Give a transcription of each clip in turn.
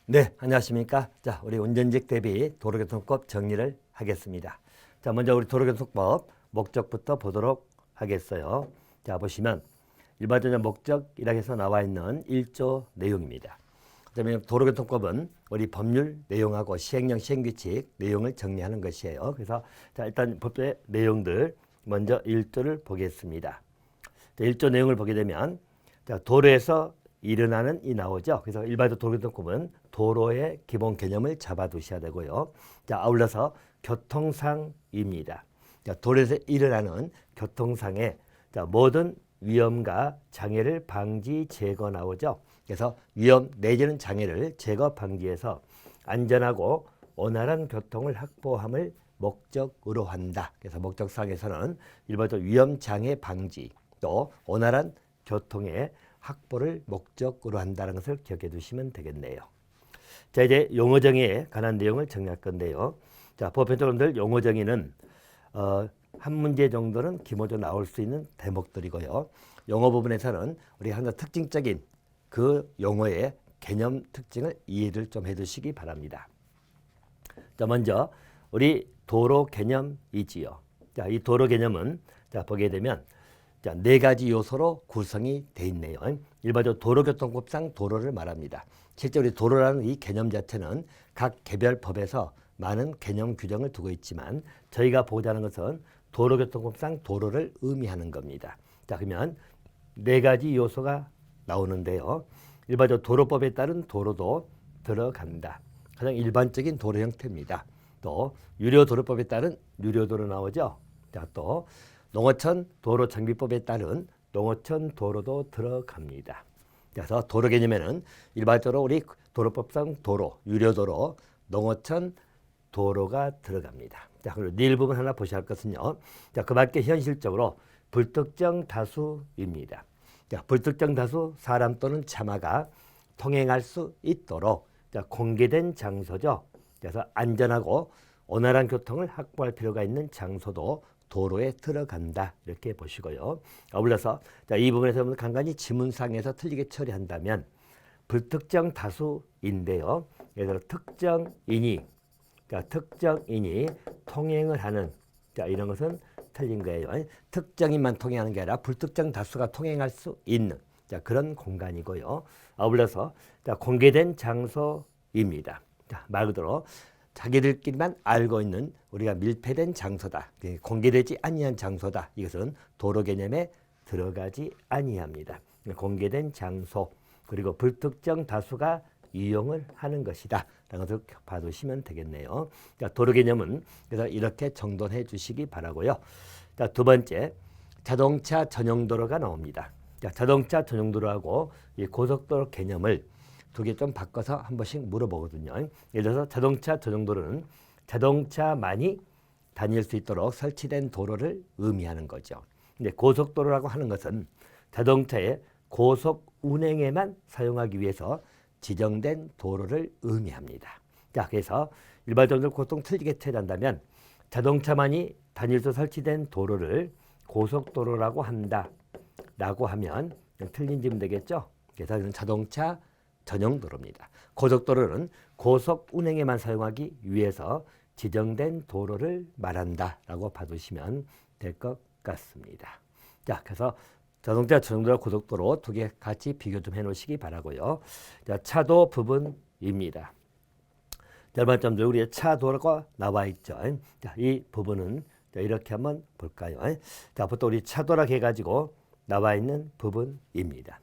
네, 안녕하십니까. 자, 우리 운전직 대비 도로교통법 정리를 하겠습니다. 자, 먼저 우리 도로교통법 목적부터 보도록 하겠어요. 자, 보시면 일반적인 목적이라고 해서 나와 있는 1조 내용입니다. 그다음에 도로교통법은 우리 법률 내용하고 시행령 시행규칙 내용을 정리하는 것이에요. 그래서 자, 일단 법의 내용들 먼저 1조를 보겠습니다. 자, 1조 내용을 보게 되면 자, 도로에서 일어나는 이 나오죠. 그래서 일반적 도로교통법은 도로의 기본 개념을 잡아두셔야 되고요. 자, 아울러서 교통상입니다. 자, 도로에서 일어나는 교통상의 자, 모든 위험과 장애를 방지 제거 나오죠. 그래서 위험 내지는 장애를 제거 방지해서 안전하고 원활한 교통을 확보함을 목적으로 한다. 그래서 목적상에서는 일반적 위험 장애 방지 또 원활한 교통의 확보를 목적으로 한다는 것을 기억해 두시면 되겠네요. 자, 이제 용어 정의에 관한 내용을 정리할 건데요. 자, 보편적으로들 용어 정의는 한 문제 정도는 기본적으로 나올 수 있는 대목들이고요. 용어 부분에서는 우리가 항상 특징적인 그 용어의 개념 특징을 이해를 좀 해두시기 바랍니다. 자, 먼저 우리 도로 개념이지요. 자, 이 도로 개념은 자, 보게 되면 자, 네 가지 요소로 구성이 되어 있네요. 일반적으로 도로교통법상 도로를 말합니다. 실제 우리 도로라는 이 개념 자체는 각 개별 법에서 많은 개념 규정을 두고 있지만 저희가 보고자 하는 것은 도로교통법상 도로를 의미하는 겁니다. 자, 그러면 네 가지 요소가 나오는데요. 일반적으로 도로법에 따른 도로도 들어간다. 가장 일반적인 도로 형태입니다. 또 유료도로법에 따른 유료도로 나오죠. 자, 또 농어촌 도로정비법에 따른 농어촌 도로도 들어갑니다. 그래서 도로 개념에는 일반적으로 우리 도로법상 도로, 유료도로, 농어촌 도로가 들어갑니다. 자, 그리고 닐 부분 하나 보셔야 할 것은요. 자, 그 밖에 현실적으로 불특정 다수입니다. 자, 불특정 다수 사람 또는 차마가 통행할 수 있도록 자, 공개된 장소죠. 그래서 안전하고 원활한 교통을 확보할 필요가 있는 장소도 도로에 들어간다 이렇게 보시고요. 아울러서 자, 이 부분에서 간간히 지문상에서 틀리게 처리한다면 불특정 다수인데요. 예를 들어 특정인이 통행을 하는 자, 이런 것은 틀린 거예요. 특정인만 통행하는 게 아니라 불특정 다수가 통행할 수 있는 자, 그런 공간이고요. 아울러서 자, 공개된 장소입니다. 자, 말 그대로 자기들끼리만 알고 있는 우리가 밀폐된 장소다. 공개되지 아니한 장소다. 이것은 도로 개념에 들어가지 아니합니다. 공개된 장소 그리고 불특정 다수가 이용을 하는 것이다. 라는 것을 봐두시면 되겠네요. 자, 도로 개념은 그래서 이렇게 정돈해 주시기 바라고요. 자, 두 번째 자동차 전용 도로가 나옵니다. 자, 자동차 전용 도로하고 이 고속도로 개념을 두 개 좀 바꿔서 한 번씩 물어보거든요. 예를 들어서 자동차 전용도로는 자동차만이 다닐 수 있도록 설치된 도로를 의미하는 거죠. 근데 고속도로라고 하는 것은 자동차의 고속 운행에만 사용하기 위해서 지정된 도로를 의미합니다. 자, 그래서 일반적으로 보통 틀리게 처리한다면 자동차만이 다닐 수 설치된 도로를 고속도로라고 한다라고 하면 틀린 지면 되겠죠. 그래서 이건 자동차 전용 도로입니다. 고속도로는 고속 운행에만 사용하기 위해서 지정된 도로를 말한다라고 봐두시면 될 것 같습니다. 자, 그래서 자동차 전용도로 고속도로 두 개 같이 비교 좀 해놓으시기 바라고요. 자, 차도 부분입니다. 절반점들 우리의 차도가 나와 있죠. 자, 이 부분은 자, 이렇게 한번 볼까요? 자, 보통 우리 차도라고 해가지고 나와 있는 부분입니다.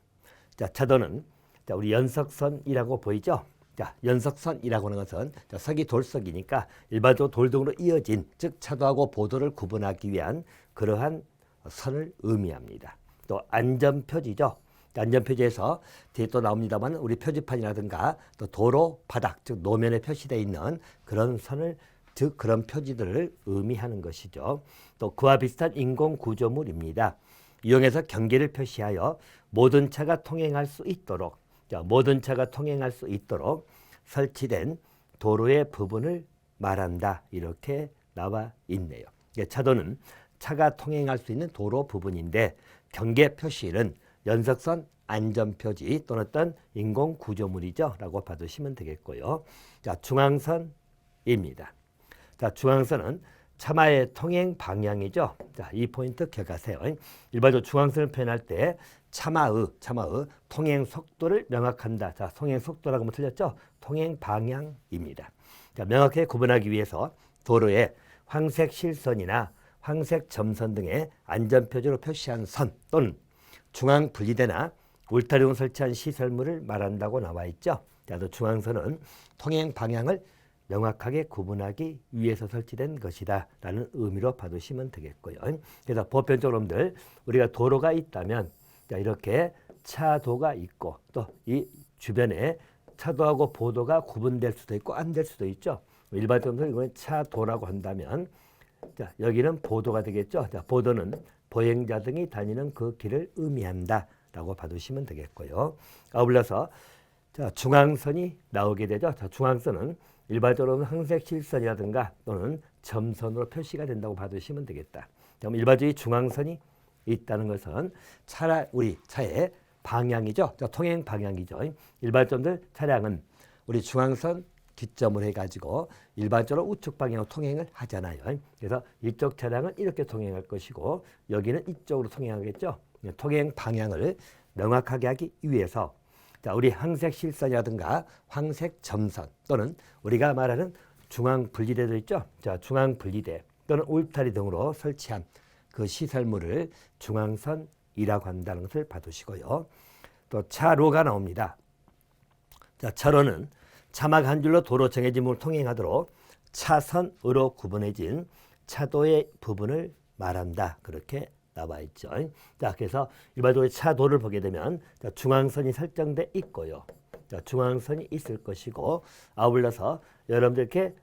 자, 차도는 자, 우리 연석선이라고 보이죠? 자, 연석선이라고 하는 것은 자, 석이 돌석이니까 일반적으로 돌등으로 이어진 즉 차도하고 보도를 구분하기 위한 그러한 선을 의미합니다. 또 안전표지죠. 안전표지에서 뒤에 또 나옵니다만 우리 표지판이라든가 또 도로 바닥 즉 노면에 표시되어 있는 그런 선을 즉 그런 표지들을 의미하는 것이죠. 또 그와 비슷한 인공 구조물입니다. 이용해서 경계를 표시하여 모든 차가 통행할 수 있도록 자, 모든 차가 통행할 수 있도록 설치된 도로의 부분을 말한다. 이렇게 나와 있네요. 차도는 차가 통행할 수 있는 도로 부분인데 경계 표시는 연석선 안전표지 또는 어떤 인공 구조물이죠 라고 봐두시면 되겠고요. 자, 중앙선입니다. 자, 중앙선은 차마의 통행 방향이죠. 자, 이 포인트 기억하세요. 일반적으로 중앙선을 표현할 때 차마의 통행 속도를 명확한다. 자, 통행 속도라고 하면 틀렸죠? 통행 방향입니다. 자, 명확하게 구분하기 위해서 도로에 황색 실선이나 황색 점선 등의 안전표지로 표시한 선 또는 중앙 분리대나 울타리용 설치한 시설물을 말한다고 나와 있죠. 자, 또 중앙선은 통행 방향을 명확하게 구분하기 위해서 설치된 것이다 라는 의미로 봐두시면 되겠고요. 그래서 보편적으로 여러분들 우리가 도로가 있다면 자, 이렇게 차도가 있고 또 이 주변에 차도하고 보도가 구분될 수도 있고 안 될 수도 있죠. 일반적으로 이건 차도라고 한다면 자, 여기는 보도가 되겠죠. 자, 보도는 보행자 등이 다니는 그 길을 의미한다 라고 봐두시면 되겠고요. 아울러서 자, 중앙선이 나오게 되죠. 자, 중앙선은 일반적으로는 황색 실선이라든가 또는 점선으로 표시가 된다고 봐두시면 되겠다. 그럼 일반적인 중앙선이 있다는 것은 우리 차의 방향이죠. 자, 통행 방향이죠. 일반적으로 차량은 우리 중앙선 기점을 해가지고 일반적으로 우측 방향으로 통행을 하잖아요. 그래서 이쪽 차량은 이렇게 통행할 것이고 여기는 이쪽으로 통행하겠죠. 통행 방향을 명확하게 하기 위해서 자, 우리 황색 실선이라든가 황색 점선 또는 우리가 말하는 중앙 분리대도 있죠. 자, 중앙 분리대 또는 울타리 등으로 설치한 그 시설물을 중앙선이라고 한다는 것을 봐두시고요. 또 차로가 나옵니다. 자, 차로는 차막 한 줄로 도로 정해진 부분을 통행하도록 차선으로 구분해진 차도의 부분을 말한다. 그렇게 나와 있죠. 자, 그래서 일반적으로 차도를 보게 되면 자, 중앙선이 설정돼 있고요. 자, 중앙선이 있을 것이고 아울러서 여러분들 이렇게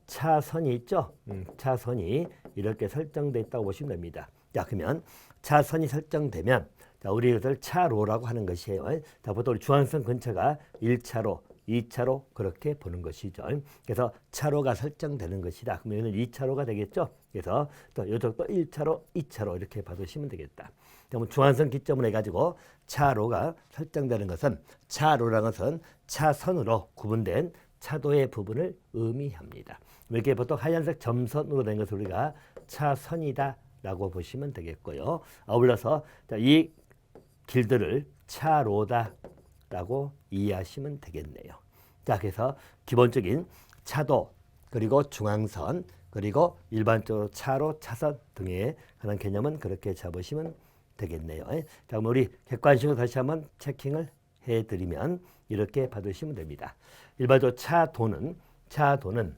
차선이 있죠. 차선이 이렇게 설정돼 있다고 보시면 됩니다. 자, 그러면 차선이 설정되면 자, 우리 이것을 차로라고 하는 것이에요. 자, 보통 우리 중앙선 근처가 1차로, 2차로 그렇게 보는 것이죠. 그래서 차로가 설정되는 것이다. 그러면 이는 2차로가 되겠죠. 그래서 또 이쪽도 1차로, 2차로 이렇게 봐두시면 되겠다. 그러면 중앙선 기점을 해가지고 차로가 설정되는 것은 차로라는 것은 차선으로 구분된 차도의 부분을 의미합니다. 이렇게 보통 하얀색 점선으로 된 것을 우리가 차선이다라고 보시면 되겠고요. 아울러서 이 길들을 차로다라고 이해하시면 되겠네요. 자, 그래서 기본적인 차도 그리고 중앙선 그리고 일반적으로 차로, 차선 등의 그런 개념은 그렇게 잡으시면 되겠네요. 자, 그럼 우리 객관식으로 다시 한번 체킹을 해드리면 이렇게 받으시면 됩니다. 일반적으로 차도는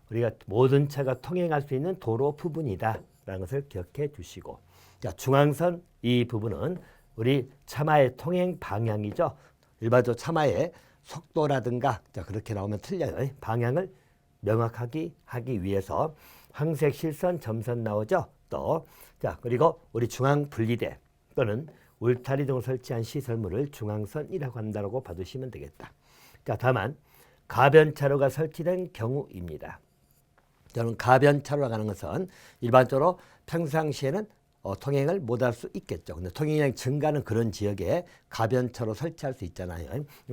우리가 모든 차가 통행할 수 있는 도로 부분이다라는 것을 기억해 주시고, 자, 중앙선 이 부분은 우리 차마의 통행 방향이죠. 일반적으로 차마의 속도라든가 자, 그렇게 나오면 틀려요. 방향을 명확하게 하기 위해서 황색 실선 점선 나오죠. 또 자, 그리고 우리 중앙 분리대 또는 울타리 등을 설치한 시설물을 중앙선이라고 한다고 봐두시면 되겠다. 자, 다만 가변차로가 설치된 경우입니다. 저는 가변차로라고 하는 것은 일반적으로 평상시에는 통행을 못할 수 있겠죠. 근데 통행량 증가는 그런 지역에 가변차로 설치할 수 있잖아요.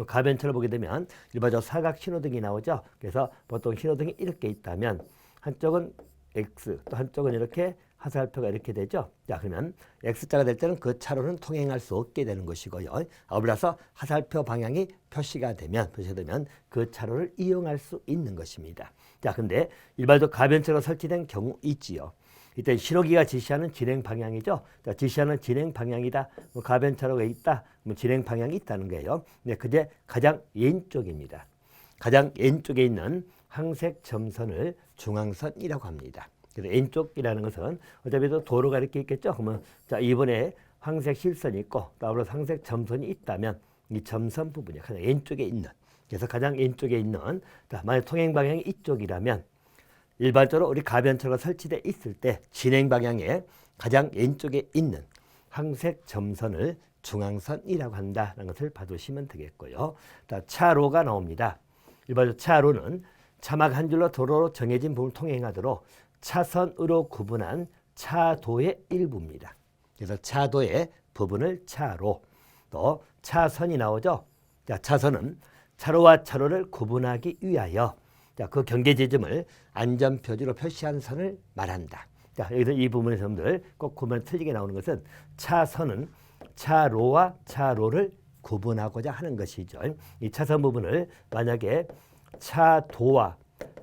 가변차로 보게 되면 일반적으로 사각 신호등이 나오죠. 그래서 보통 신호등이 이렇게 있다면 한쪽은 X 또 한쪽은 이렇게 화살표가 이렇게 되죠. 자, 그러면 X자가 될 때는 그 차로는 통행할 수 없게 되는 것이고요. 아울러서 화살표 방향이 표시가 되면 그 차로를 이용할 수 있는 것입니다. 자, 근데 일반적으로 가변차로 설치된 경우 있지요. 이때 신호기가 지시하는 진행 방향이죠. 자, 지시하는 진행 방향이다. 뭐 가변차로가 있다. 뭐 진행 방향이 있다는 거예요. 근데 그게 가장 왼쪽입니다. 가장 왼쪽에 있는 황색 점선을 중앙선이라고 합니다. 그래서 왼쪽이라는 것은 어차피 도로가 이렇게 있겠죠. 그러면 자, 이번에 황색 실선이 있고 따로 황색 점선이 있다면 이 점선 부분이 가장 왼쪽에 있는, 그래서 가장 왼쪽에 있는, 자, 만약 통행 방향이 이쪽이라면 일반적으로 우리 가변차로가 설치되어 있을 때 진행 방향에 가장 왼쪽에 있는 황색 점선을 중앙선이라고 한다는 것을 봐두시면 되겠고요. 자, 차로가 나옵니다. 일반적으로 차로는 차막 한 줄로 도로로 정해진 부분을 통행하도록 차선으로 구분한 차도의 일부입니다. 그래서 차도의 부분을 차로. 또 차선이 나오죠. 자, 차선은 차로와 차로를 구분하기 위하여 자, 그 경계 지점을 안전표지로 표시한 선을 말한다. 자, 여기서 이 부분에서 여러분들 꼭 구분 틀리게 나오는 것은 차선은 차로와 차로를 구분하고자 하는 것이죠. 이 차선 부분을 만약에 차도와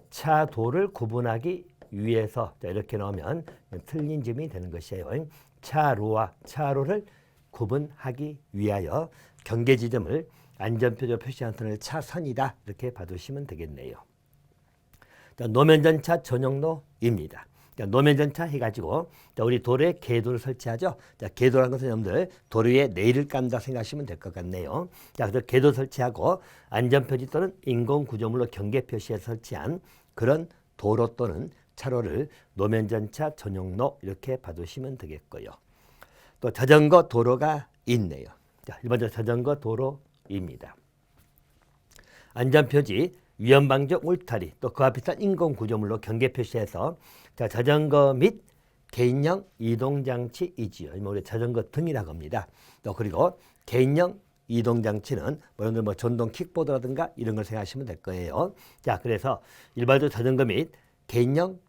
차도를 구분하기 위해서 자, 이렇게 넣으면 틀린 점이 되는 것이에요. 차로와 차로를 구분하기 위하여 경계 지점을 안전표지로 표시한 선을 차선이다. 이렇게 봐두시면 되겠네요. 자, 노면전차 전용로입니다. 자, 노면전차 해가지고 자, 우리 도로에 궤도를 설치하죠. 자, 궤도라는 것은 여러분들 도로 위에 레일을 깐다 생각하시면 될 것 같네요. 자, 그래서 궤도 설치하고 안전표지 또는 인공구조물로 경계 표시에 설치한 그런 도로 또는 차로를 노면전차 전용로 이렇게 봐두시면 되겠고요. 또 자전거 도로가 있네요. 자, 일반적으로 자전거 도로입니다. 안전표지, 위험방지 울타리, 또 그와 비슷한 인공구조물로 경계 표시해서 자, 자전거 및 개인형 이동장치이지요. 우리 자전거 등이라고 합니다. 또 그리고 개인형 이동장치는 뭐 전동 킥보드라든가 이런 걸 생각하시면 될 거예요. 자, 그래서 일반적으로 자전거 및 개인형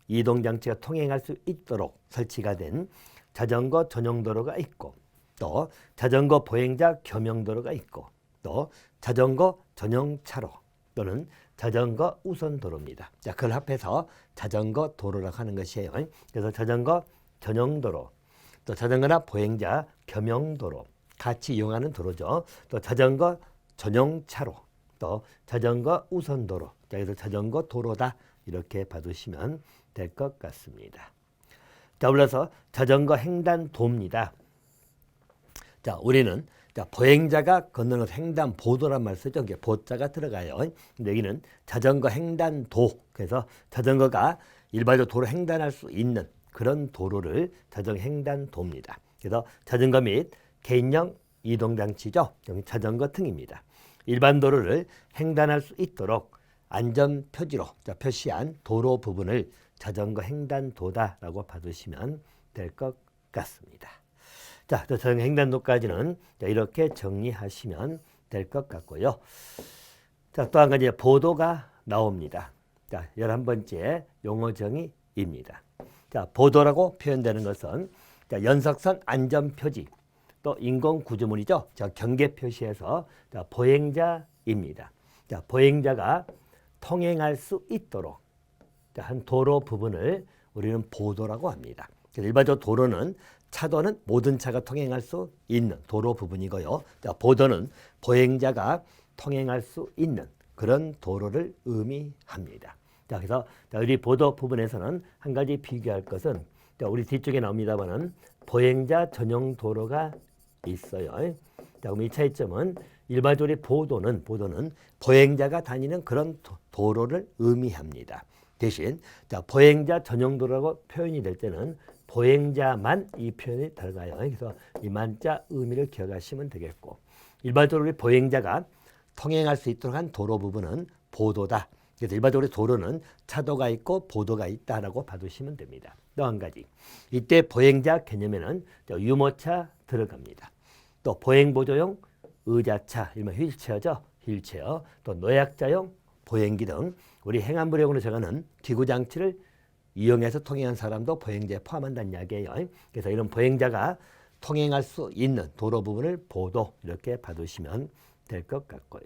이동장치가 통행할 수 있도록 설치가 된 자전거 전용도로가 있고 또 자전거 보행자 겸용도로가 있고 또 자전거 전용 차로 또는 자전거 우선 도로입니다. 자, 그걸 합해서 자전거 도로라고 하는 것이에요. 그래서 자전거 전용 도로, 또 자전거나 보행자 겸용 도로 같이 이용하는 도로죠. 또 자전거 전용 차로, 또 자전거 우선 도로. 자, 그래서 자전거 도로다 이렇게 봐두시면 될 것 같습니다. 자, 올라서 자전거 횡단도입니다. 자, 우리는 자, 보행자가 건너는 횡단보도란 말 쓰죠. 이게 보자가 들어가요. 근데 여기는 자전거 횡단도. 그래서 자전거가 일반적으로 도로 횡단할 수 있는 그런 도로를 자전거 횡단도입니다. 그래서 자전거 및 개인형 이동장치죠. 여기 자전거 등입니다. 일반 도로를 횡단할 수 있도록 안전표지로 표시한 도로 부분을 자전거 횡단도다라고 봐두시면 될 것 같습니다. 자, 자전거 횡단도까지는 이렇게 정리하시면 될 것 같고요. 자, 또 한 가지 보도가 나옵니다. 자, 11번째 용어 정의입니다. 자, 보도라고 표현되는 것은 자, 연석선 안전표지 또 인공구조물이죠. 자, 경계 표시에서 자, 보행자입니다. 자, 보행자가 통행할 수 있도록 자, 한 도로 부분을 우리는 보도라고 합니다. 일반적으로 도로는 차도는 모든 차가 통행할 수 있는 도로 부분이고요. 자, 보도는 보행자가 통행할 수 있는 그런 도로를 의미합니다. 자, 그래서 우리 보도 부분에서는 한 가지 비교할 것은 자, 우리 뒤쪽에 나옵니다만은 보행자 전용 도로가 있어요. 자, 그럼 이 차이점은 일반적으로 보도는 보행자가 다니는 그런 도로를 의미합니다. 대신 자, 보행자 전용 도로라고 표현이 될 때는 보행자만 이 표현이 들어가요. 그래서 이 만자 의미를 기억하시면 되겠고 일반적으로 보행자가 통행할 수 있도록 한 도로 부분은 보도다. 그래서 일반적으로 도로는 차도가 있고 보도가 있다라고 봐두시면 됩니다. 또 한 가지 이때 보행자 개념에는 유모차 들어갑니다. 또 보행보조용 의자차, 일명 휠체어죠. 휠체어, 또 노약자용 보행기 등 우리 행안부령으로 정하는 기구장치를 이용해서 통행한 사람도 보행자에 포함한다는 이야기예요. 그래서 이런 보행자가 통행할 수 있는 도로 부분을 보도 이렇게 봐두시면 될 것 같고요.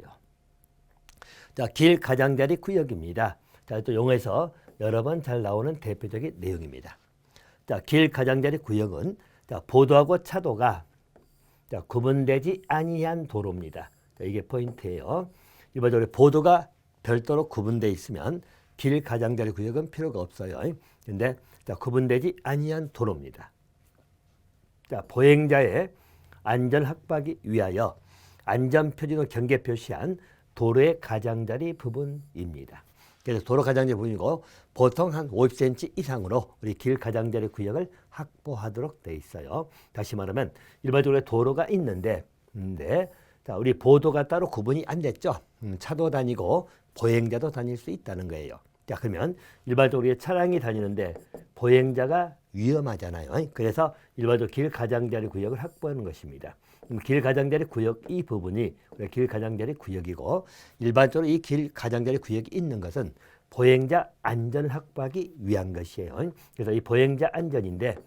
자, 길 가장자리 구역입니다. 자, 또 용어에서 여러 번 잘 나오는 대표적인 내용입니다. 자, 길 가장자리 구역은 자, 보도하고 차도가 자, 구분되지 아니한 도로입니다. 자, 이게 포인트예요. 일반적으로 보도가 별도로 구분되어 있으면 길 가장자리 구역은 필요가 없어요. 그런데 구분되지 아니한 도로입니다. 자, 보행자의 안전 확보하기 위하여 안전표지로 경계 표시한 도로의 가장자리 부분입니다. 그래서 도로 가장자리 부분이고 보통 한 50cm 이상으로 우리 길 가장자리 구역을 확보하도록 되어 있어요. 다시 말하면 일반적으로 도로가 있는데 자, 우리 보도가 따로 구분이 안 됐죠. 차도 다니고 보행자도 다닐 수 있다는 거예요. 자, 그러면 일반적으로 차량이 다니는데 보행자가 위험하잖아요. 그래서 일반적으로 길 가장자리 구역을 확보하는 것입니다. 길 가장자리 구역 이 부분이 길 가장자리 구역이고 일반적으로 이 길 가장자리 구역이 있는 것은 보행자 안전을 확보하기 위한 것이에요. 그래서 이 보행자 안전인데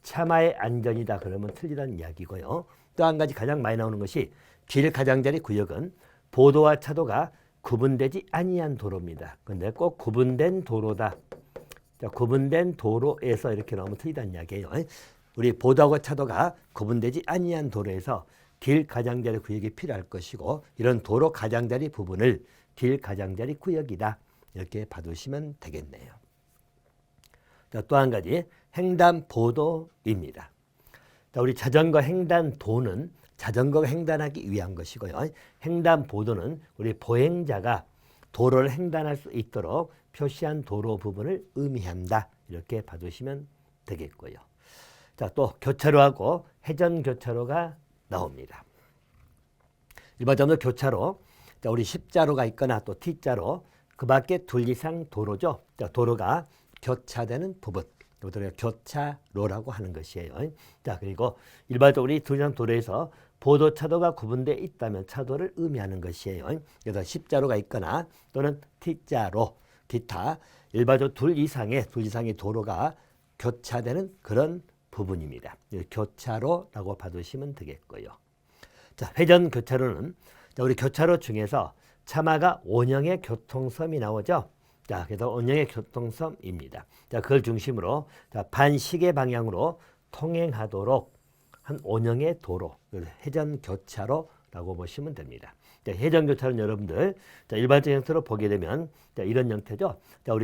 차마의 안전이다 그러면 틀리다는 이야기고요. 또 한 가지 가장 많이 나오는 것이 길 가장자리 구역은 보도와 차도가 구분되지 아니한 도로입니다. 근데 꼭 구분된 도로다. 자, 구분된 도로에서 이렇게 나오면 틀리다는 이야기예요. 우리 보도하고 차도가 구분되지 아니한 도로에서 길 가장자리 구역이 필요할 것이고 이런 도로 가장자리 부분을 길 가장자리 구역이다. 이렇게 봐두시면 되겠네요. 또 한 가지 횡단보도입니다. 자, 우리 자전거 횡단도는 자전거가 횡단하기 위한 것이고요. 횡단보도는 우리 보행자가 도로를 횡단할 수 있도록 표시한 도로 부분을 의미한다. 이렇게 봐두시면 되겠고요. 자, 또 교차로하고 회전교차로가 나옵니다. 일반적으로 교차로, 자, 우리 십자로가 있거나 또 T자로 그 밖에 둘 이상 도로죠. 자, 도로가 교차되는 부분. 이것을 교차로라고 하는 것이에요. 자, 그리고 일반적으로 이 둘 이상 도로에서 보도 차도가 구분되어 있다면 차도를 의미하는 것이에요. 그래서 십자로가 있거나 또는 T자로, 기타 일반적으로 둘 이상의 도로가 교차되는 그런 부분입니다. 교차로라고 봐두시면 되겠고요. 자, 회전 교차로는 우리 교차로 중에서 차마가 원형의 교통섬이 나오죠. 자, 그래서 원형의 교통섬입니다. 자, 그걸 중심으로 자, 반시계 방향으로 통행하도록 한 원형의 도로, 회전 교차로라고 보시면 됩니다. 자, 회전 교차로는 여러분들 자, 일반적인 형태로 보게 되면 자, 이런 형태죠. 자,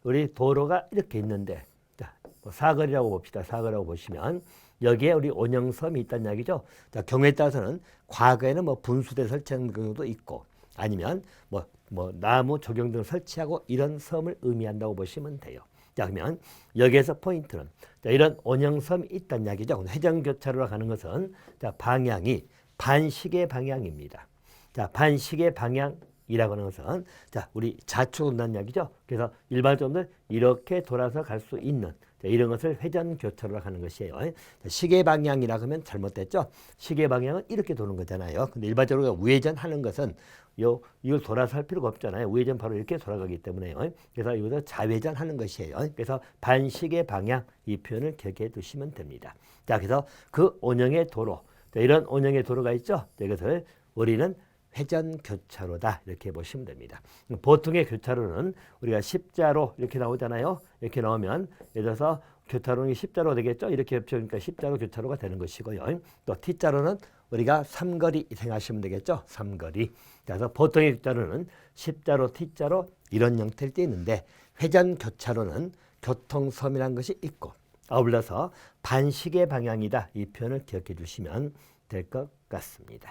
우리 도로가 이렇게 있는데 자, 사거리라고 봅시다. 사거리라고 보시면 여기에 우리 원형섬이 있다는 이야기죠. 자, 경우에 따라서는 과거에는 뭐 분수대 설치한 경우도 있고 아니면 뭐 나무 조경 등 설치하고 이런 섬을 의미한다고 보시면 돼요. 자, 그러면 여기에서 포인트는 자, 이런 원형섬이 있다는 이야기죠. 회전교차로로 가는 것은 자, 방향이 반시계 방향입니다. 자, 반시계 방향이라고 하는 것은 자, 우리 좌측으로 온다는 이야기죠. 그래서 일반적으로 이렇게 돌아서 갈 수 있는 자, 이런 것을 회전교차로로 가는 것이에요. 자, 시계 방향이라고 하면 잘못됐죠. 시계 방향은 이렇게 도는 거잖아요. 근데 일반적으로 우회전하는 것은 이걸 돌아서 할 필요가 없잖아요. 우회전 바로 이렇게 돌아가기 때문에요. 그래서 이것을 좌회전하는 것이에요. 그래서 반시계 방향 이 표현을 기억해 두시면 됩니다. 자, 그래서 그 원형의 도로, 자, 이런 원형의 도로가 있죠. 이것을 우리는 회전교차로다 이렇게 보시면 됩니다. 보통의 교차로는 우리가 십자로 이렇게 나오잖아요. 이렇게 나오면 예를 들어서 교차로는 십자로 되겠죠. 이렇게 겹쳐니까 십자로 교차로가 되는 것이고요. 또 T자로는 우리가 삼거리 생각하시면 되겠죠. 삼거리. 그래서 보통의 교차로는 십자로, T자로 이런 형태일 때 있는데 회전교차로는 교통섬이라는 것이 있고 아울러서 반시계 방향이다. 이 표현을 기억해 주시면 될 것 같습니다.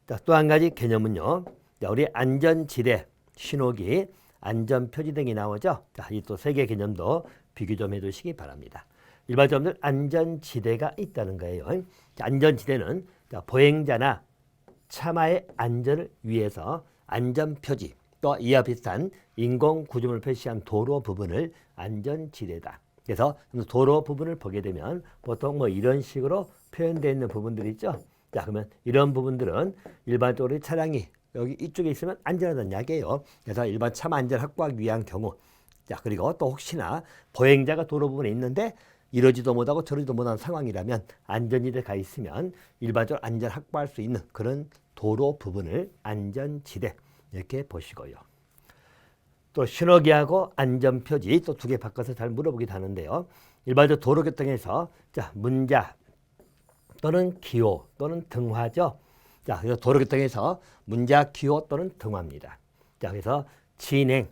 자, 또 한 가지 개념은요. 자, 우리 안전지대, 신호기, 안전표지 등이 나오죠. 자, 이 또 세 개 개념도 비교 좀 해두시기 바랍니다. 일반적으로 안전지대가 있다는 거예요. 자, 안전지대는 자, 보행자나 차마의 안전을 위해서 안전표지, 또 이와 비슷한 인공구조물을 표시한 도로 부분을 안전지대다. 그래서 도로 부분을 보게 되면 보통 뭐 이런 식으로 표현되어 있는 부분들이 있죠. 자, 그러면 이런 부분들은 일반적으로 차량이 여기 이쪽에 있으면 안전하다는 이야기예요. 그래서 일반 차마 안전 확보하기 위한 경우, 자, 그리고 또 혹시나 보행자가 도로 부분에 있는데 이러지도 못하고 저러지도 못하는 상황이라면 안전지대 가 있으면 일반적으로 안전 확보할 수 있는 그런 도로 부분을 안전지대 이렇게 보시고요. 또 신호기하고 안전표지 또 두 개 바꿔서 잘 물어보기도 하는데요. 일반적으로 도로교통에서 자, 문자 또는 기호 또는 등화죠. 자, 그래서 도로교통에서 문자, 기호 또는 등화입니다. 자, 그래서 진행.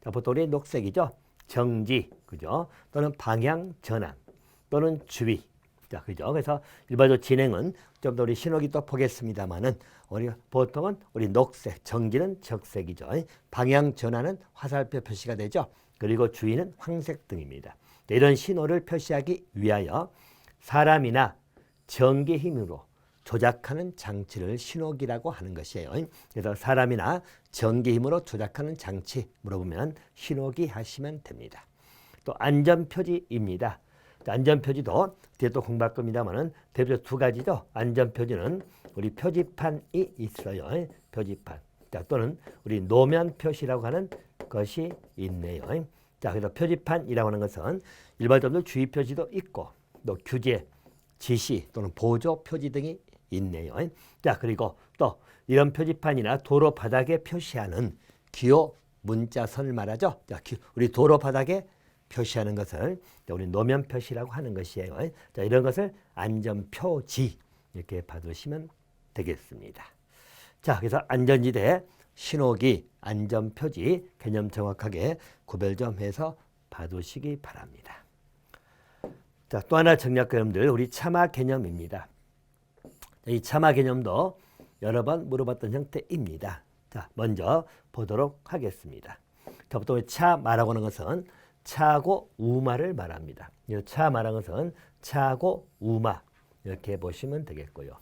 자, 보통 우리 녹색이죠. 정지, 그죠? 또는 방향 전환 또는 주의. 자, 그죠? 그래서 일반적으로 진행은 좀 더 우리 신호기 또 보겠습니다만은 우리 보통은 우리 녹색, 정지는 적색이죠. 방향 전환은 화살표 표시가 되죠. 그리고 주의는 황색 등입니다. 이런 신호를 표시하기 위하여 사람이나 전기 힘으로 조작하는 장치를 신호기라고 하는 것이에요. 그래서 사람이나 전기 힘으로 조작하는 장치 물어보면 신호기 하시면 됩니다. 또 안전표지입니다. 안전표지도 뒤에 또 공부할 겁니다만은 대표적 두 가지죠. 안전표지는 우리 표지판이 있어요. 표지판. 자, 또는 우리 노면 표시라고 하는 것이 있네요. 자, 그래서 표지판이라고 하는 것은 일반적으로 주의 표지도 있고 또 규제, 지시 또는 보조 표지 등이 있네요. 자, 그리고 또 이런 표지판이나 도로 바닥에 표시하는 기호 문자선을 말하죠. 자, 우리 도로 바닥에 표시하는 것을 우리 노면 표시라고 하는 것이에요. 자, 이런 것을 안전표지 이렇게 받으시면 되겠습니다. 자, 그래서 안전지대, 신호기, 안전표지 개념 정확하게 구별 좀 해서 봐두시기 바랍니다. 자, 또 하나 정리할 개념들 우리 차마 개념입니다. 이 차마 개념도 여러 번 물어봤던 형태입니다. 자, 먼저 보도록 하겠습니다. 자, 보통 차마라고 하는 것은 차고 우마를 말합니다. 차마라는 것은 차고 우마 이렇게 보시면 되겠고요.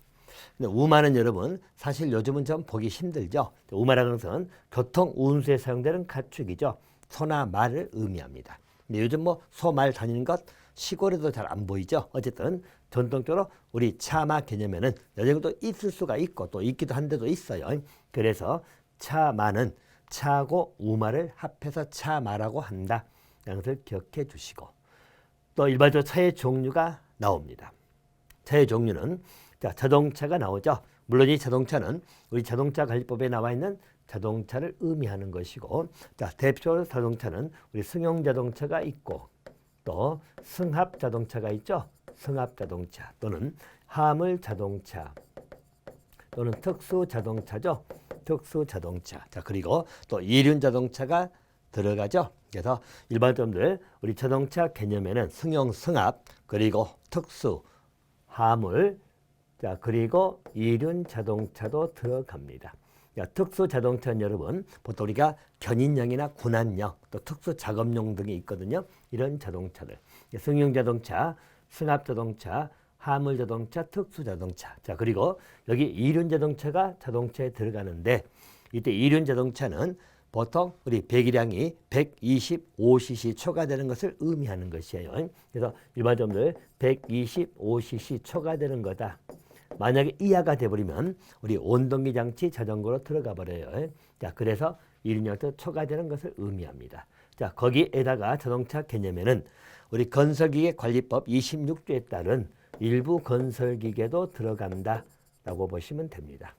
근데 우마는 여러분 사실 요즘은 좀 보기 힘들죠. 우마라는 것은 교통 운수에 사용되는 가축이죠. 소나 말을 의미합니다. 근데 요즘 뭐 소, 말 다니는 것 시골에도 잘 안 보이죠. 어쨌든 전통적으로 우리 차마 개념에는 여러 정도 있을 수가 있고 또 있기도 한 데도 있어요. 그래서 차마는 차고 우마를 합해서 차마라고 한다. 라는 것을 기억해 주시고 또 일반적으로 차의 종류가 나옵니다. 차의 종류는 자, 자동차가 나오죠. 물론 이 자동차는 우리 자동차 관리법에 나와 있는 자동차를 의미하는 것이고 자, 대표적으로 자동차는 우리 승용 자동차가 있고 또 승합 자동차가 있죠. 승합 자동차 또는 화물 자동차 또는 특수 자동차죠. 특수 자동차. 자, 그리고 또 이륜 자동차가 들어가죠. 그래서 일반적으로 우리 자동차 개념에는 승용, 승합, 그리고 특수, 화물, 자, 그리고 이륜 자동차도 들어갑니다. 자, 특수 자동차는 여러분 보통 우리가 견인형이나 군안형, 또 특수 작업용 등이 있거든요. 이런 자동차들. 승용 자동차, 승합 자동차, 화물 자동차, 특수 자동차. 자, 그리고 여기 이륜 자동차가 자동차에 들어가는데 이때 이륜 자동차는 보통 우리 배기량이 125cc 초과되는 것을 의미하는 것이에요. 그래서 일반적으로 125cc 초과되는 거다. 만약에 이하가 돼버리면 우리 온동기 장치 자전거로 들어가 버려요. 자, 그래서 이륜형도 초과되는 것을 의미합니다. 자, 거기에다가 자동차 개념에는 우리 건설기계 관리법 26조에 따른 일부 건설기계도 들어간다라고 보시면 됩니다.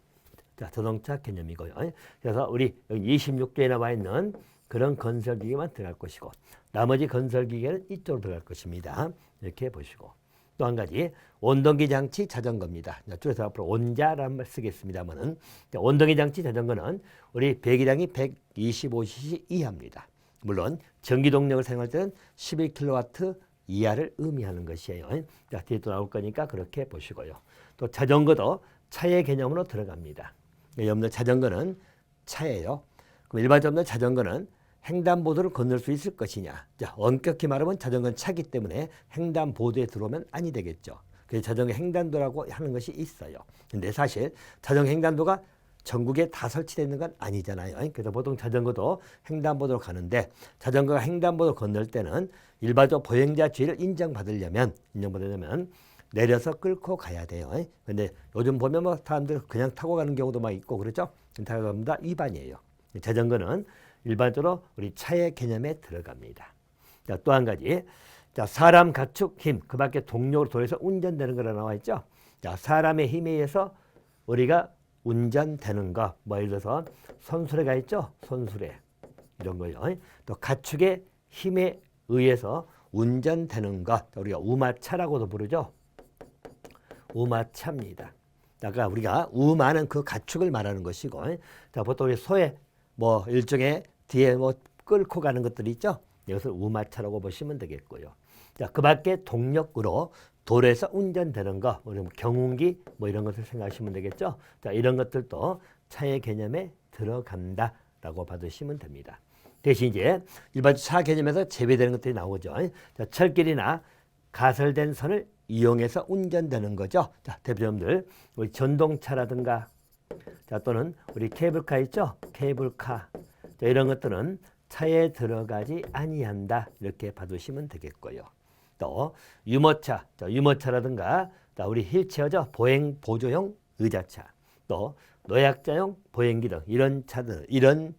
자, 자동차 개념이고요. 그래서 우리 여기 26조에 나와 있는 그런 건설기계만 들어갈 것이고 나머지 건설기계는 이쪽으로 들어갈 것입니다. 이렇게 보시고 또 한 가지 온동기 장치 자전거입니다. 줄여서 앞으로 온자라는 말 쓰겠습니다만은 온동기 장치 자전거는 우리 배기량이 125cc 이하입니다. 물론 전기 동력을 사용할 때는 11kW 이하를 의미하는 것이에요. 자, 뒤에 또 나올 거니까 그렇게 보시고요. 또 자전거도 차의 개념으로 들어갑니다. 여러분들 자전거는 차예요. 그럼 일반적으로 자전거는 횡단보도를 건널 수 있을 것이냐. 자, 엄격히 말하면 자전거는 차기 때문에 횡단보도에 들어오면 아니 되겠죠. 그래서 자전거 횡단도라고 하는 것이 있어요. 근데 사실 자전거 횡단도가 전국에 다 설치되어 있는 건 아니잖아요. 그래서 보통 자전거도 횡단보도로 가는데 자전거가 횡단보도 건널 때는 일반적 보행자 주의를 인정받으려면 내려서 끌고 가야 돼요. 근데 요즘 보면 뭐 사람들 그냥 타고 가는 경우도 막 있고 그렇죠? 타고 갑니다. 위반이에요. 자전거는 일반적으로 우리 차의 개념에 들어갑니다. 자, 또 한 가지. 자, 사람, 가축, 힘, 그 밖에 동력으로 도에서 운전되는 거라 나와 있죠. 자, 사람의 힘에 의해서 우리가 운전되는 거, 뭐 예를 들어서 손수레가 있죠. 손수레 이런 거요. 또 가축의 힘에 의해서 운전되는 것, 우리가 우마차라고도 부르죠. 우마차입니다. 아까 우리가 우마는 그 가축을 말하는 것이고, 자, 보통 우리 소의 뭐 일종의 뒤에 뭐 끌고 가는 것들이 있죠. 이것을 우마차라고 보시면 되겠고요. 자, 그 밖에 동력으로 도로에서 운전되는 거, 우리 뭐 경운기 뭐 이런 것을 생각하시면 되겠죠. 자, 이런 것들도 차의 개념에 들어간다라고 받으시면 됩니다. 대신 이제 일반 차 개념에서 제외되는 것들이 나오죠. 자, 철길이나 가설된 선을 이용해서 운전되는 거죠. 자, 대표님들 우리 전동차라든가 자, 또는 우리 케이블카 있죠. 케이블카 자, 이런 것들은 차에 들어가지 아니한다 이렇게 봐두시면 되겠고요. 또 유모차, 유모차라든가 우리 휠체어죠. 보행 보조용 의자차, 또 노약자용 보행기 등 이런 차들, 이런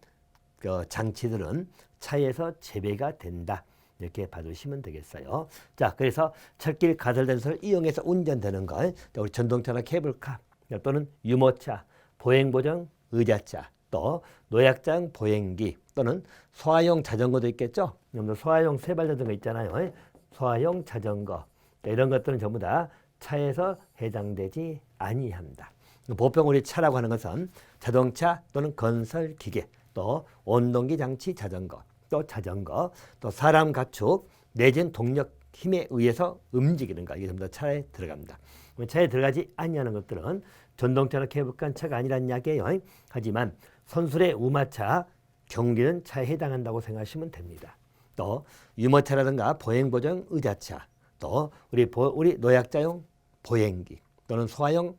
장치들은 차에서 재배가 된다. 이렇게 봐주시면 되겠어요. 자, 그래서 철길 가설된소를 이용해서 운전되는 것, 우리 전동차나 케이블카 또는 유모차, 보행보정 의자차, 또 노약자용 보행기 또는 소화용 자전거도 있겠죠. 소화용 세발자전거 있잖아요. 소화용 자전거 이런 것들은 전부 다 차에서 해당되지 아니합니다. 보통 우리 차라고 하는 것은 자동차 또는 건설기계, 또 온동기 장치 자전거, 또 자전거, 또 사람 가축 내진 동력 힘에 의해서 움직이는 거, 이게 전부 다 차에 들어갑니다. 차에 들어가지 아니하는 것들은 전동차나 케이블카 차가 아니란 이야기예요. 하지만 선술의 우마차, 경기는 차에 해당한다고 생각하시면 됩니다. 또 유모차라든가 보행보정 의자차, 또 우리 노약자용 보행기 또는 소화용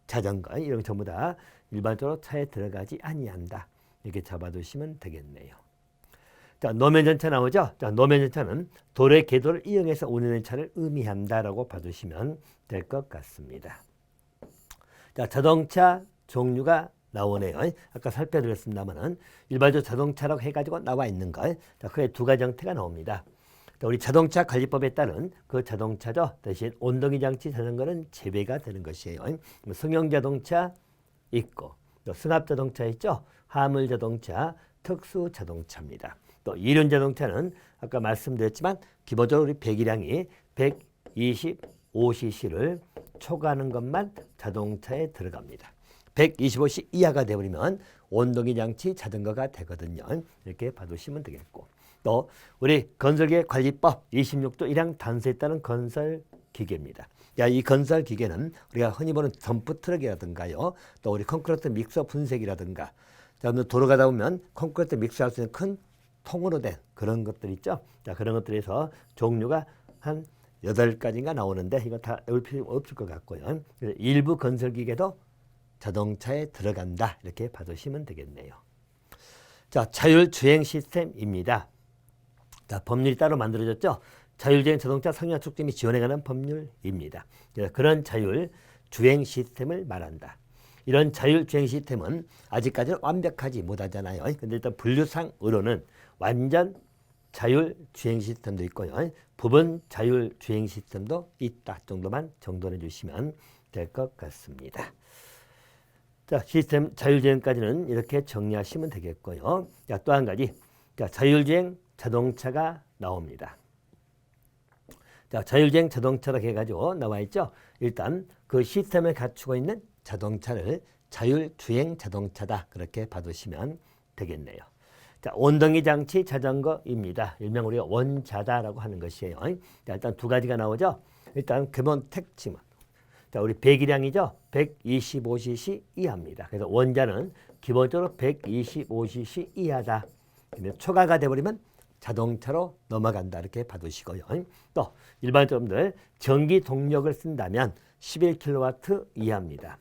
자전거 이런 거 전부 다 일반적으로 차에 들어가지 아니한다. 이렇게 잡아두시면 되겠네요. 자, 노면전차 나오죠? 자, 노면전차는 도로의 궤도를 이용해서 운행하는 차를 의미한다라고 봐주시면 될 것 같습니다. 자, 자동차 종류가 나오네요. 아까 살펴드렸습니다만은 일반적으로 자동차라고 해가지고 나와 있는 것, 자, 크게 두 가지 형태가 나옵니다. 자, 우리 자동차 관리법에 따른 그 자동차죠. 대신 온동기 장치 자전거는 재배가 되는 것이에요. 승용 자동차 있고, 또 승합 자동차 있죠. 화물 자동차, 특수 자동차입니다. 또 이륜 자동차는 아까 말씀드렸지만 기본적으로 우리 배기량이 125cc를 초과하는 것만 자동차에 들어갑니다. 125cc 이하가 되어버리면 온동기 장치 자전거가 되거든요. 이렇게 봐두시면 되겠고, 또 우리 건설기계 관리법 26조 1항 단서에 따른 건설기계입니다. 이 건설기계는 우리가 흔히 보는 덤프트럭이라든가요, 또 우리 콘크리트 믹서 분쇄기라든가, 도로 가다 보면 콘크리트 믹서할 수 있는 큰 통으로 된 그런 것들 있죠. 자, 그런 것들에서 종류가 한 8가지가 나오는데 이거 다 외울 필요 없을 것 같고요. 일부 건설기계도 자동차에 들어간다. 이렇게 봐두시면 되겠네요. 자, 자율주행 시스템입니다. 자, 법률이 따로 만들어졌죠. 자율주행 자동차 성능 축제 및 지원에 관한 법률입니다. 그런 자율주행 시스템을 말한다. 이런 자율주행 시스템은 아직까지는 완벽하지 못하잖아요. 근데 일단 분류상으로는 완전 자율주행 시스템도 있고요. 부분 자율주행 시스템도 있다 정도만 정돈해 주시면 될 것 같습니다. 자, 시스템 자율주행까지는 이렇게 정리하시면 되겠고요. 자, 또 한 가지. 자, 자율주행 자동차가 나옵니다. 자, 자율주행 자동차라고 해가지고 나와 있죠. 일단 그 시스템을 갖추고 있는 자동차를 자율주행 자동차다. 그렇게 봐두시면 되겠네요. 자, 온동기 장치 자전거입니다. 일명 우리가 원자다라고 하는 것이에요. 자, 일단 두 가지가 나오죠. 일단 기본 택지문. 자, 우리 배기량이죠. 125cc 이하입니다. 그래서 원자는 기본적으로 125cc 이하다. 근데 초과가 돼버리면 자동차로 넘어간다. 이렇게 봐두시고요. 또 일반적으로 전기 동력을 쓴다면 11kW 이하입니다.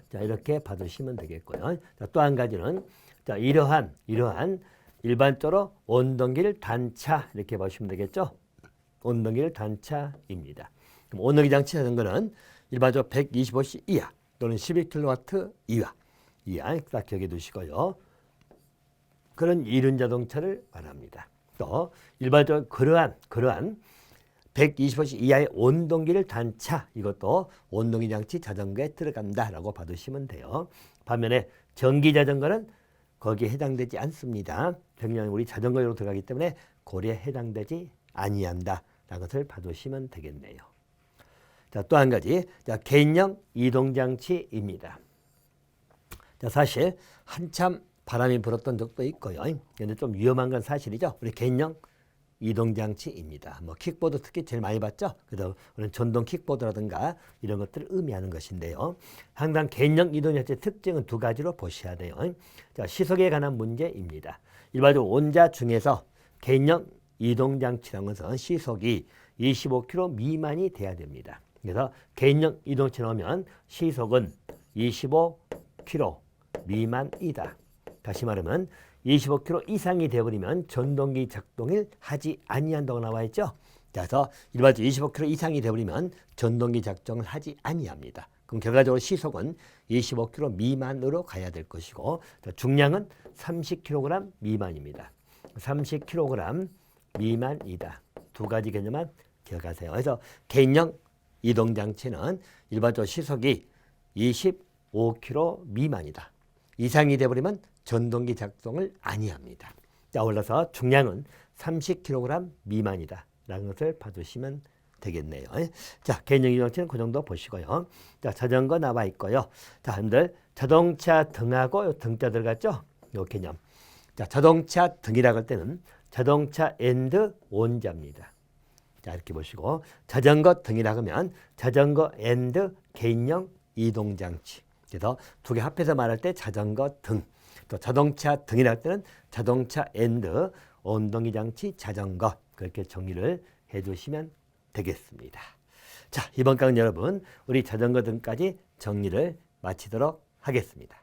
자, 이렇게 봐두시면 되겠고요. 자, 또 한 가지는 자, 이러한 일반적으로 온동기를 단차 이렇게 보시면 되겠죠. 온동기를 단차입니다. 그럼 온동기 장치 자전거는 일반적으로 125cc 이하 또는 11kW 이하 딱 기억해 두시고요. 그런 이륜 자동차를 말합니다. 또 일반적으로 그러한 125cc 이하의 온동기를 단차, 이것도 온동기 장치 자전거에 들어간다라고 봐두시면 돼요. 반면에 전기 자전거는 거기에 해당되지 않습니다. 그냥 우리 자전거로 들어가기 때문에 고리에 해당되지 아니한다라는 것을 봐두시면 되겠네요. 자, 또 한 가지, 자, 개인형 이동장치입니다. 자, 사실 한참 바람이 불었던 적도 있고요. 근데 좀 위험한 건 사실이죠. 우리 개인형 이동장치입니다. 뭐 킥보드 특히 제일 많이 봤죠. 그래서 우리는 전동 킥보드라든가 이런 것들을 의미하는 것인데요. 항상 개인형 이동장치의 특징은 두 가지로 보셔야 돼요. 자, 시속에 관한 문제입니다. 일반적으로 원자 중에서 개인형 이동장치라는 것은 시속이 25km 미만이 돼야 됩니다. 그래서 개인형 이동장치 나오면 시속은 25km 미만이다. 다시 말하면 25km 이상이 되어버리면 전동기 작동을 하지 아니한다고 나와 있죠. 그래서 일반적으로 25km 이상이 되버리면 전동기 작동을 하지 아니합니다. 그럼 결과적으로 시속은 25km 미만으로 가야 될 것이고 중량은 30kg 미만입니다. 30kg 미만이다. 두 가지 개념만 기억하세요. 그래서 개인용 이동장치는 일반적으로 시속이 25km 미만이다. 이상이 되버리면 전동기 작동을 아니합니다. 자, 올라서 중량은 30kg 미만이다. 라는 것을 봐주시면 되겠네요. 자, 개인용 이동장치는 그 정도 보시고요. 자, 자전거 나와 있고요. 자, 여러분들 자동차 등하고 등자 들어갔죠? 요 개념. 자, 자동차 등이라고 할 때는 자동차 앤드 원자입니다. 자, 이렇게 보시고 자전거 등이라고 하면 자전거 앤드 개인용 이동장치. 그래서 두 개 합해서 말할 때 자전거 등. 또 자동차 등이라고 할 때는 자동차 앤드 온동기 장치 자전거. 그렇게 정리를 해주시면 되겠습니다. 자, 이번 강의 여러분 우리 자전거 등까지 정리를 마치도록 하겠습니다.